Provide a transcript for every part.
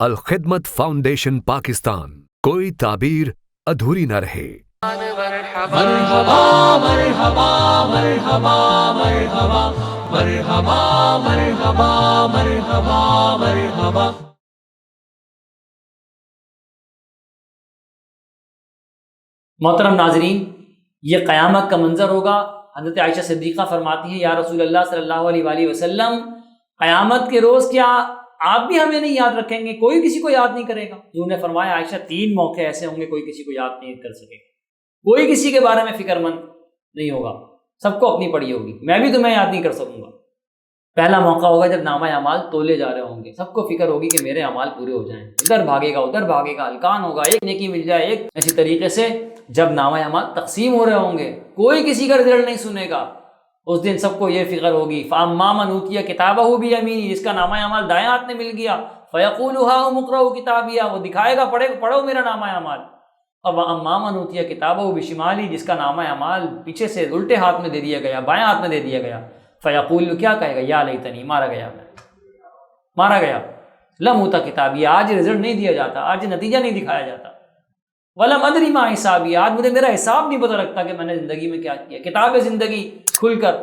Al-Khidmat foundation Pakistan, کوئی تعبیر ادھوری نہ رہے۔ مرحبا مرحبا مرحبا مرحبا مرحبا مرحبا مرحبا مرحبا۔ محترم ناظرین، یہ قیامت کا منظر ہوگا۔ حضرت عائشہ صدیقہ فرماتی ہیں، یا رسول اللہ صلی اللہ علیہ وآلہ وسلم، قیامت کے روز کیا آپ بھی ہمیں نہیں یاد رکھیں گے؟ کوئی کسی کو یاد نہیں کرے گا؟ حضور نے فرمایا، عائشہ 3 موقع ایسے ہوں گے کوئی کسی کو یاد نہیں کر سکے گا، کوئی کسی کے بارے میں فکر مند نہیں ہوگا، سب کو اپنی پڑی ہوگی، میں بھی تمہیں یاد نہیں کر سکوں گا۔ پہلا موقع ہوگا جب نامہ اعمال تولے جا رہے ہوں گے، سب کو فکر ہوگی کہ میرے اعمال پورے ہو جائیں، ادھر بھاگے گا ادھر بھاگے گا، ہلکان ہوگا، ایک نیکی مل جائے ایک۔ اسی طریقے سے جب نامہ اعمال تقسیم ہو رہے ہوں گے، کوئی کسی کا رزلٹ نہیں سنے گا، اس دن سب کو یہ فکر ہوگی، فَأَمَّا مَنْ أُوتِيَ كِتَابَهُ بِيَمِينِهِ، جس کا نامہ اعمال دائیں ہاتھ میں مل گیا، فَيَقُولُ هَاؤُمُ اقْرَءُوا كِتَابِيَهْ، وہ دکھائے گا پڑھو میرا نامہ اعمال۔ اور وَأَمَّا مَنْ أُوتِيَ كِتَابَهُ بِشِمَالِهِ، جس کا نامہ اعمال پیچھے سے الٹے ہاتھ میں دے دیا گیا، بائیں ہاتھ میں دے دیا گیا، فَيَقُولُ، کیا کہے گا، یا لیتنی، مارا گیا لم اوتا کتابی، آج رزلٹ نہیں دیا جاتا، آج نتیجہ نہیں دکھایا جاتا، ولم ادری ما حسابی، آج مجھے میرا حساب نہیں پتہ لگتا کہ میں نے زندگی میں کیا کیا۔ کتاب زندگی کھل کر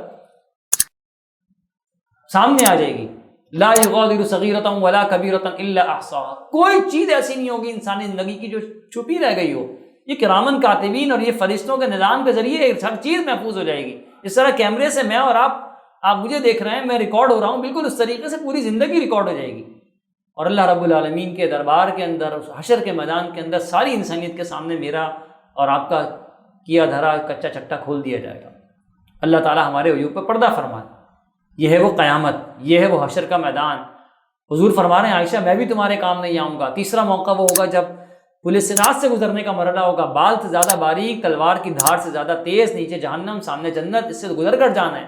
سامنے آ جائے گی، لا یغادر صغیرۃ ولا کبیرۃ الا احصاها، کوئی چیز ایسی نہیں ہوگی انسانی زندگی کی جو چھپی رہ گئی ہو۔ یہ کرامن کاتبین اور یہ فرشتوں کے نظام کے ذریعے ہر چیز محفوظ ہو جائے گی۔ اس طرح کیمرے سے میں اور آپ مجھے دیکھ رہے ہیں، میں ریکارڈ ہو رہا ہوں، بالکل اس طریقے سے پوری زندگی ریکارڈ ہو جائے گی، اور اللہ رب العالمین کے دربار کے اندر، اس حشر کے میدان کے اندر ساری انسانیت کے سامنے میرا اور آپ کا کیا دھرا کچا چٹا کھول دیا جائے گا۔ اللہ تعالی ہمارے عیوب پہ پردہ فرمائے۔ یہ ہے وہ قیامت، یہ ہے وہ حشر کا میدان۔ حضور فرما رہے ہیں، عائشہ میں بھی تمہارے کام نہیں آؤں گا۔ تیسرا موقع وہ ہوگا جب پولیس صراط سے گزرنے کا مرحلہ ہوگا، بال سے زیادہ باریک، تلوار کی دھار سے زیادہ تیز، نیچے جہنم سامنے جنت، اس سے گزر کر جانا ہے۔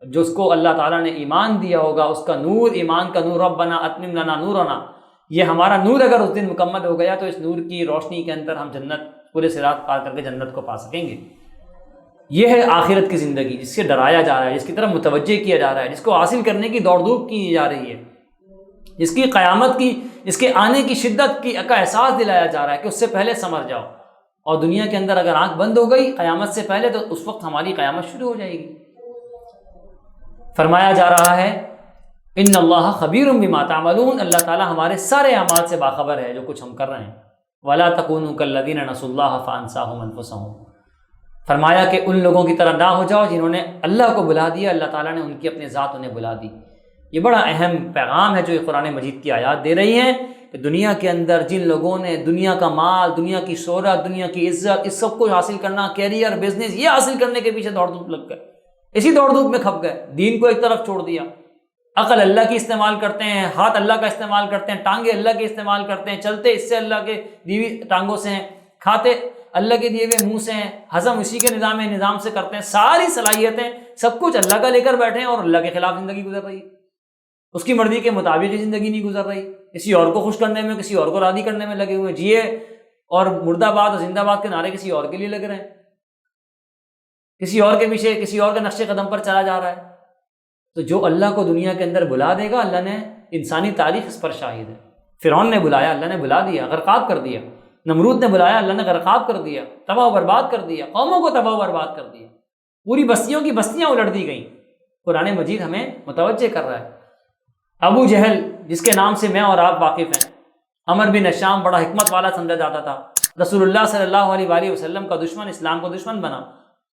جو اس کو اللہ تعالیٰ نے ایمان دیا ہوگا، اس کا نور، ایمان کا نور، ربنا اتمم لنا نورنا، یہ ہمارا نور اگر اس دن مکمل ہو گیا تو اس نور کی روشنی کے اندر ہم جنت، پورے صراط پار کر کے جنت کو پا سکیں گے۔ یہ ہے آخرت کی زندگی، جس سے ڈرایا جا رہا ہے، جس کی طرف متوجہ کیا جا رہا ہے، جس کو حاصل کرنے کی دوڑ دھوپ کی جا رہی ہے، جس کی قیامت کی، اس کے آنے کی شدت کی کا احساس دلایا جا رہا ہے کہ اس سے پہلے سمجھ جاؤ۔ اور دنیا کے اندر اگر آنکھ بند ہو گئی قیامت سے پہلے تو اس وقت ہماری قیامت شروع ہو جائے گی۔ فرمایا جا رہا ہے، ان اللہ خبیر بما تعملون، اللہ تعالیٰ ہمارے سارے اعمال سے باخبر ہے جو کچھ ہم کر رہے ہیں۔ ولا تکونوا کالذین نسوا اللہ فانساہم انفسہم، فرمایا کہ ان لوگوں کی طرح نہ ہو جاؤ جنہوں نے اللہ کو بلا دیا، اللہ تعالیٰ نے ان کی اپنے ذات انہیں بلا دی۔ یہ بڑا اہم پیغام ہے جو یہ قرآن مجید کی آیات دے رہی ہیں کہ دنیا کے اندر جن لوگوں نے دنیا کا مال، دنیا کی شہرت، دنیا کی عزت، اس سب کو حاصل کرنا، کیریئر، بزنس، یہ حاصل کرنے کے پیچھے دوڑ دھوپ لگ گئے، اسی دوڑ دھوپ میں کھپ گئے، دین کو ایک طرف چھوڑ دیا۔ عقل اللہ کی استعمال کرتے ہیں، ہاتھ اللہ کا استعمال کرتے ہیں، ٹانگیں اللہ کے استعمال کرتے ہیں، چلتے اس سے اللہ کے دیوی ٹانگوں سے ہیں، کھاتے اللہ کے دیے ہوئے منہ سے ہیں، ہضم اسی کے نظام سے کرتے ہیں، ساری صلاحیتیں سب کچھ اللہ کا لے کر بیٹھے ہیں اور اللہ کے خلاف زندگی گزر رہی ہے، اس کی مرضی کے مطابق ہی زندگی نہیں گزر رہی، کسی اور کو خوش کرنے میں، کسی اور کو راضی کرنے میں لگے ہوئے، جیے اور مردہ آباد اور زندہ آباد کے نعرے کسی اور کے لیے لگ رہے ہیں، کسی اور کے پیچھے، کسی اور کے نقش قدم پر چلا جا رہا ہے۔ تو جو اللہ کو دنیا کے اندر بلا دے گا، اللہ نے، انسانی تاریخ اس پر شاہد ہے، فرعون نے بلایا، اللہ نے بلا دیا، غرقاب کر دیا، نمرود نے بلایا، اللہ نے غرقاب کر دیا، تباہ و برباد کر دیا، قوموں کو تباہ و برباد کر دیا، پوری بستیوں کی بستیاں الٹ دی گئیں۔ قرآن مجید ہمیں متوجہ کر رہا ہے۔ ابو جہل، جس کے نام سے میں اور آپ واقف ہیں، عمر بن ہشام بڑا حکمت والا سمجھا جاتا تھا، رسول اللہ صلی اللہ علیہ وآلہ وسلم کا دشمن، اسلام کا دشمن بنا۔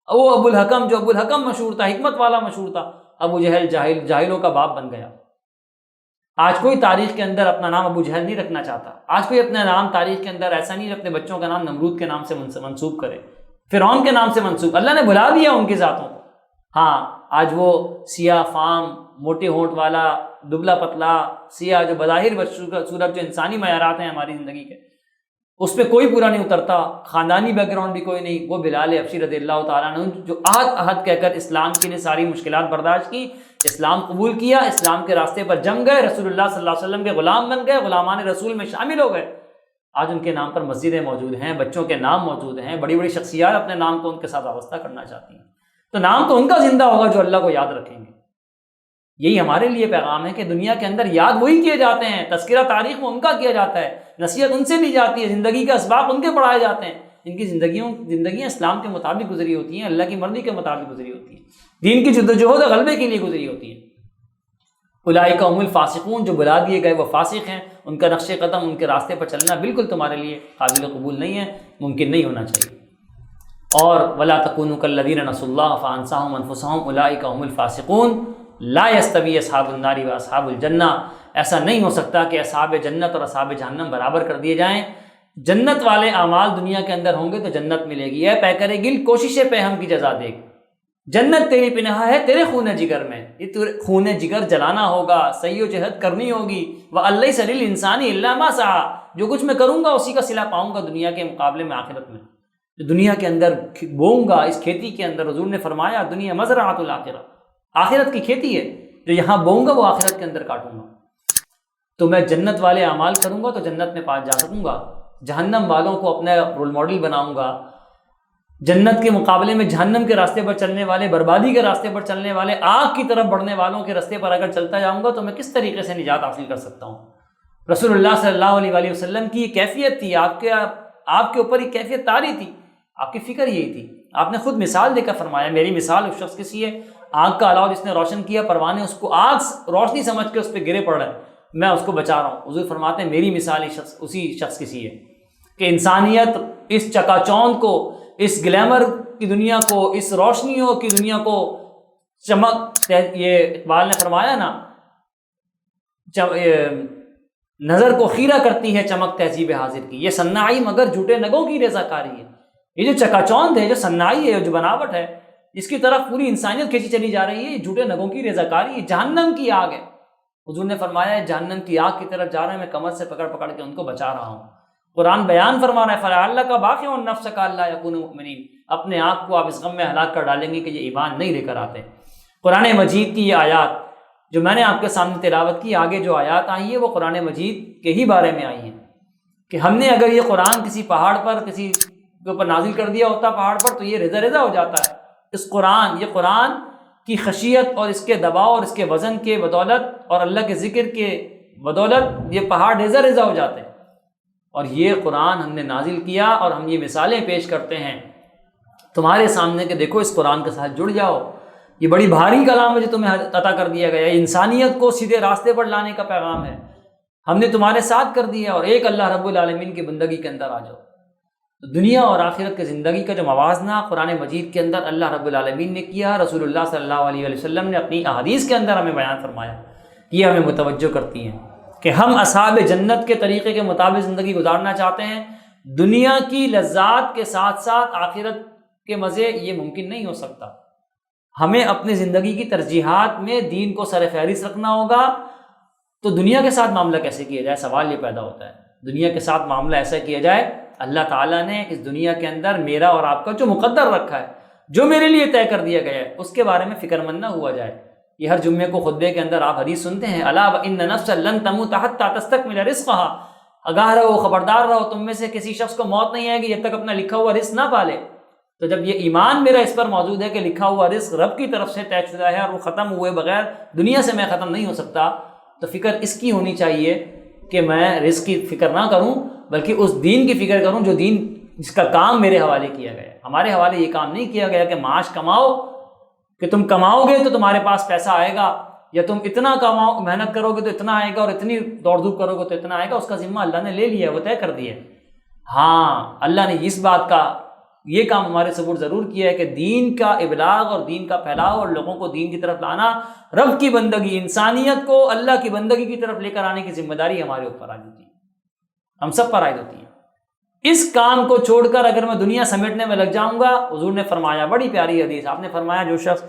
وہ ابو الحکم، جو ابو الحکم مشہور تھا، حکمت والا مشہور تھا، ابو جہل جاہلوں کا باپ بن گیا۔ آج کوئی تاریخ کے اندر اپنا نام ابو جہل نہیں رکھنا چاہتا، آج کوئی اپنا نام تاریخ کے اندر ایسا نہیں اپنے بچوں کا نام نمرود کے نام سے منسوب کرے، فرعون کے نام سے منسوب، اللہ نے بلا دیا ان کی ذاتوں کو۔ ہاں، آج وہ سیاہ فام، موٹے ہونٹ والا، دبلا پتلا، سیاہ، جو بظاہر صورت جو انسانی معیارات ہیں ہماری زندگی کے، اس پہ کوئی پورا نہیں اترتا، خاندانی بیک گراؤنڈ بھی کوئی نہیں، وہ بلال حبشی رضی اللہ تعالیٰ عنہ، جو عہد کہہ کر اسلام کی نے ساری مشکلات برداشت کی، اسلام قبول کیا، اسلام کے راستے پر جم گئے، رسول اللہ صلی اللہ علیہ وسلم کے غلام بن گئے، غلامان رسول میں شامل ہو گئے۔ آج ان کے نام پر مسجدیں موجود ہیں، بچوں کے نام موجود ہیں، بڑی بڑی شخصیات اپنے نام کو ان کے ساتھ وابستہ کرنا چاہتی ہیں۔ تو نام تو ان کا زندہ ہوگا جو اللہ کو یاد رکھیں گے۔ یہی ہمارے لیے پیغام ہے کہ دنیا کے اندر یاد وہی کیے جاتے ہیں، تذکرہ تاریخ میں ان کا کیا جاتا ہے، نصیحت ان سے لی جاتی ہے، زندگی کے اسباق ان کے پڑھائے جاتے ہیں، ان کی زندگیاں اسلام کے مطابق گزری ہوتی ہیں، اللہ کی مرضی کے مطابق گزری ہوتی ہیں، دین کی جدوجہد و غلبے کے لیے گزری ہوتی ہیں۔ اولئک هم الفاسقون، جو بلا دیے گئے وہ فاسق ہیں، ان کا نقش قدم، ان کے راستے پر چلنا بالکل تمہارے لیے قابل قبول نہیں ہے، ممکن نہیں ہونا چاہیے۔ اور ولا تکونوا کالذین نسوا اللہ فانساهم انفسهم اولئک هم الفاسقون لا یستوی اصحاب النار و اصحاب الجنہ، ایسا نہیں ہو سکتا کہ اصحاب جنت اور اصحاب جہنم برابر کر دیے جائیں۔ جنت والے اعمال دنیا کے اندر ہوں گے تو جنت ملے گی، اے پیکر گل کوشش پہ ہم کی جزا دے گی، جنت تیری پناہ ہے تیرے خون جگر میں، یہ تو خون جگر جلانا ہوگا، سعی و جہد کرنی ہوگی، وَأَلَّيْسَ لِلْإِنسَانِ إِلَّا مَا سَعَىٰ، جو کچھ میں کروں گا اسی کا صلہ پاؤں گا دنیا کے مقابلے میں آخرت میں۔ جو دنیا کے اندر بوؤں گا، اس کھیتی کے اندر حضور نے فرمایا دنیا مزرعۃ الآخرہ، آخرت کی کھیتی ہے، جو یہاں بوؤں گا وہ آخرت کے اندر کاٹوں گا۔ تو میں جنت والے اعمال کروں گا تو جنت میں پاس جا سکوں گا، جہنم والوں کو اپنا رول ماڈل بناؤں گا، جنت کے مقابلے میں جہنم کے راستے پر چلنے والے، بربادی کے راستے پر چلنے والے، آگ کی طرف بڑھنے والوں کے راستے پر اگر چلتا جاؤں گا تو میں کس طریقے سے نجات حاصل کر سکتا ہوں۔ رسول اللہ صلی اللہ علیہ وآلہ وسلم کی یہ کیفیت تھی، آپ کے اوپر یہ کیفیت طاری تھی، آپ کی فکر یہی تھی۔ آپ نے خود مثال دے کر فرمایا میری مثال اس شخص کسی ہے، آگ کا علاوہ جس نے روشن کیا پروانے، اس کو آگ روشنی سمجھ کے اس پہ گرے پڑ رہا ہے، میں اس کو بچا رہا ہوں۔ حضور فرماتے ہیں میری مثال اسی شخص کسی ہے کہ انسانیت اس چکا چوند کو، اس گلیمر کی دنیا کو، اس روشنیوں کی دنیا کو چمک، یہ اقبال نے فرمایا نا، نظر کو خیرہ کرتی ہے چمک تہذیب حاضر کی، یہ صناعی مگر جھوٹے نگوں کی رضا کاری ہے۔ یہ جو چکا چوند ہے، جو صناعی ہے، جو بناوٹ ہے، اس کی طرف پوری انسانیت کھینچی چلی جا رہی ہے، یہ جھوٹے نگوں کی رضا کاری ہے، جہنم کی آگ ہے۔ حضور نے فرمایا ہے جہنم کی آگ کی طرف جا رہے ہیں، میں کمر سے پکڑ پکڑ کے ان کو بچا رہا ہوں۔ قرآن بیان فرما رہا ہے فَلَعَلَّكَ بَاخِعٌ نَفْسَكَ أَلَّا يَكُونُوا مُؤْمِنِينَ، اپنے آپ کو آپ اس غم میں ہلاک کر ڈالیں گے کہ یہ ایمان نہیں لے کر آتے۔ قرآن مجید کی یہ آیات جو میں نے آپ کے سامنے تلاوت کی، آگے جو آیات آئی ہیں وہ قرآن مجید کے ہی بارے میں آئی ہیں کہ ہم نے اگر یہ قرآن کسی پہاڑ پر کسی کے اوپر نازل کر دیا ہوتا پہاڑ پر تو یہ رضا رضا ہو جاتا ہے۔ یہ قرآن کی خشیت اور اس کے دباؤ اور اس کے وزن کے بدولت اور اللہ کے ذکر کے بدولت یہ پہاڑ رضا رضا ہو جاتے ہیں۔ اور یہ قرآن ہم نے نازل کیا اور ہم یہ مثالیں پیش کرتے ہیں تمہارے سامنے کہ دیکھو اس قرآن کے ساتھ جڑ جاؤ، یہ بڑی بھاری کلام ہے جو تمہیں عطا کر دیا گیا ہے، انسانیت کو سیدھے راستے پر لانے کا پیغام ہے، ہم نے تمہارے ساتھ کر دیا، اور ایک اللہ رب العالمین کی بندگی کے اندر آ جاؤ۔ دنیا اور آخرت کے زندگی کا جو موازنہ قرآن مجید کے اندر اللہ رب العالمین نے کیا، رسول اللہ صلی اللہ علیہ وسلم نے اپنی احادیث کے اندر ہمیں بیان فرمایا، یہ ہمیں متوجہ کرتی ہیں کہ ہم اصحاب جنت کے طریقے کے مطابق زندگی گزارنا چاہتے ہیں، دنیا کی لذات کے ساتھ ساتھ آخرت کے مزے، یہ ممکن نہیں ہو سکتا۔ ہمیں اپنی زندگی کی ترجیحات میں دین کو سر فہرست رکھنا ہوگا، تو دنیا کے ساتھ معاملہ کیسے کیا جائے؟ سوال یہ پیدا ہوتا ہے، دنیا کے ساتھ معاملہ ایسا کیا جائے، اللہ تعالیٰ نے اس دنیا کے اندر میرا اور آپ کا جو مقدر رکھا ہے، جو میرے لیے طے کر دیا گیا ہے، اس کے بارے میں فکر مند نہ ہوا جائے۔ یہ ہر جمعے کو خطبے کے اندر آپ حدیث سنتے ہیں، الا وان نفسا لن تموت حتى تستكمل رزقها، آگاہ رہو، خبردار رہو، تم میں سے کسی شخص کو موت نہیں آئے گی جب تک اپنا لکھا ہوا رزق نہ پالے۔ تو جب یہ ایمان میرا اس پر موجود ہے کہ لکھا ہوا رزق رب کی طرف سے طے شدہ ہے اور وہ ختم ہوئے بغیر دنیا سے میں ختم نہیں ہو سکتا، تو فکر اس کی ہونی چاہیے کہ میں رزق کی فکر نہ کروں بلکہ اس دین کی فکر کروں جو دین جس کا کام میرے حوالے کیا گیا ہے۔ ہمارے حوالے یہ کام نہیں کیا گیا کہ معاش کماؤ، کہ تم کماؤ گے تو تمہارے پاس پیسہ آئے گا، یا تم اتنا کماؤ محنت کرو گے تو اتنا آئے گا، اور اتنی دوڑ دھوپ کرو گے تو اتنا آئے گا۔ اس کا ذمہ اللہ نے لے لیا ہے، وہ طے کر دیا ہے۔ ہاں، اللہ نے اس بات کا یہ کام ہمارے سپرد ضرور کیا ہے کہ دین کا ابلاغ اور دین کا پھیلاؤ اور لوگوں کو دین کی طرف لانا، رب کی بندگی، انسانیت کو اللہ کی بندگی کی طرف لے کر آنے کی ذمہ داری ہمارے اوپر عائد ہوتی ہے، ہم سب پر عائد ہوتی ہے۔ اس کام کو چھوڑ کر اگر میں دنیا سمیٹنے میں لگ جاؤں گا، حضور نے فرمایا، بڑی پیاری حدیث آپ نے فرمایا، جو شخص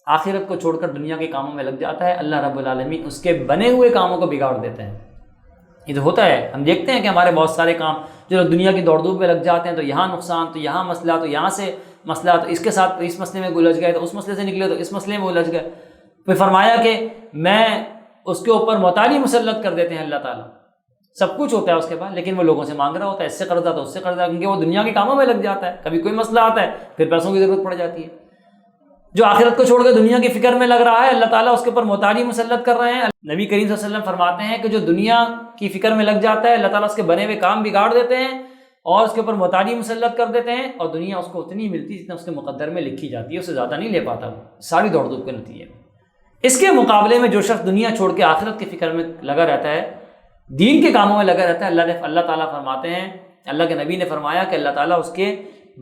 آخرت کو چھوڑ کر دنیا کے کاموں میں لگ جاتا ہے، اللہ رب العالمین اس کے بنے ہوئے کاموں کو بگاڑ دیتے ہیں۔ یہ تو ہوتا ہے، ہم دیکھتے ہیں کہ ہمارے بہت سارے کام جو لوگ دنیا کی دوڑ دھوپ میں لگ جاتے ہیں، تو یہاں نقصان، تو یہاں مسئلہ، تو یہاں سے مسئلہ، تو اس کے ساتھ اس مسئلے میں الجھ گئے، تو اس مسئلے سے نکلے تو اس مسئلے میں الجھ گئے۔ پھر فرمایا کہ میں اس کے اوپر محتاجی مسلط کر دیتے ہیں اللہ تعالیٰ، سب کچھ ہوتا ہے اس کے بعد، لیکن وہ لوگوں سے مانگ رہا ہوتا ہے، اس سے قرضہ تو اس سے قرضہ، کیونکہ وہ دنیا کے کاموں میں لگ جاتا ہے، کبھی کوئی مسئلہ آتا ہے پھر پیسوں کی ضرورت پڑ جاتی ہے۔ جو آخرت کو چھوڑ کے دنیا کی فکر میں لگ رہا ہے اللہ تعالیٰ اس کے اوپر محتاجی مسلط کر رہے ہیں۔ نبی کریم صلی اللہ علیہ وسلم فرماتے ہیں کہ جو دنیا کی فکر میں لگ جاتا ہے اللہ تعالیٰ اس کے بنے ہوئے کام بگاڑ دیتے ہیں اور اس کے اوپر محتاجی مسلط کر دیتے ہیں، اور دنیا اس کو اتنی ملتی جتنا اس کے مقدر میں لکھی جاتی ہے، اس سے زیادہ نہیں لے پاتا وہ، ساری دوڑ دھوپ کے نتیجے میں۔ اس کے مقابلے میں جو شخص دنیا چھوڑ کے آخرت کی فکر میں لگا رہتا ہے، دین کے کاموں میں لگا رہتا ہے، اللہ تعالیٰ فرماتے ہیں، اللہ کے نبی نے فرمایا کہ اللہ تعالیٰ اس کے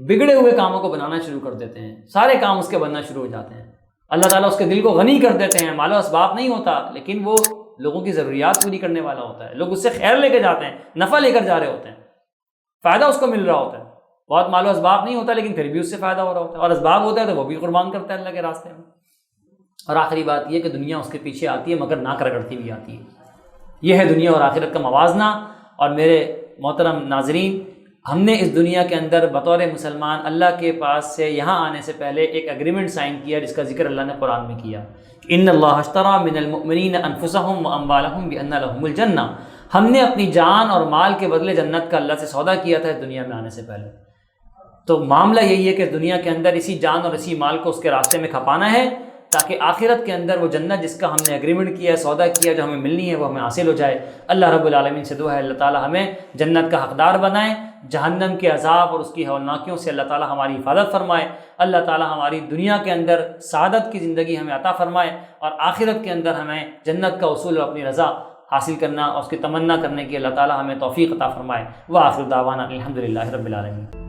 بگڑے ہوئے کاموں کو بنانا شروع کر دیتے ہیں، سارے کام اس کے بننا شروع ہو جاتے ہیں۔ اللہ تعالیٰ اس کے دل کو غنی کر دیتے ہیں، مال و اسباب نہیں ہوتا لیکن وہ لوگوں کی ضروریات پوری کرنے والا ہوتا ہے، لوگ اس سے خیر لے کے جاتے ہیں، نفع لے کر جا رہے ہوتے ہیں، فائدہ اس کو مل رہا ہوتا ہے، بہت مال و اسباب نہیں ہوتا لیکن پھر بھی اس سے فائدہ ہو رہا ہوتا ہے، اور اسباب ہوتا ہے تو وہ بھی قربان کرتا ہے اللہ کے راستے میں۔ اور آخری بات یہ کہ دنیا اس کے پیچھے آتی ہے مگر نہ کرگڑتی بھی آتی ہے۔ یہ ہے دنیا اور آخرت کا موازنہ۔ اور میرے محترم ناظرین، ہم نے اس دنیا کے اندر بطور مسلمان اللہ کے پاس سے یہاں آنے سے پہلے ایک ایگریمنٹ سائن کیا جس کا ذکر اللہ نے قرآن میں کیا، ان اللہ اشتری من المؤمنین انفسهم واموالهم بان لهم الجنہ۔ ہم نے اپنی جان اور مال کے بدلے جنت کا اللہ سے سودا کیا تھا اس دنیا میں آنے سے پہلے۔ تو معاملہ یہی ہے کہ اس دنیا کے اندر اسی جان اور اسی مال کو اس کے راستے میں کھپانا ہے تاکہ آخرت کے اندر وہ جنت جس کا ہم نے ایگریمنٹ کیا ہے، سودا کیا، جو ہمیں ملنی ہے وہ ہمیں حاصل ہو جائے۔ اللہ رب العالمین سے دعا ہے اللہ تعالی ہمیں جنت کا حقدار بنائے، جہنم کے عذاب اور اس کی ہولناکیوں سے اللہ تعالی ہماری حفاظت فرمائے، اللہ تعالی ہماری دنیا کے اندر سعادت کی زندگی ہمیں عطا فرمائے، اور آخرت کے اندر ہمیں جنت کا اصول اور اپنی رضا حاصل کرنا اور اس کی تمنا کرنے کی اللہ تعالی ہمیں توفیق عطا فرمائے۔ وآخر دعوانا الحمدللہ رب العالمین۔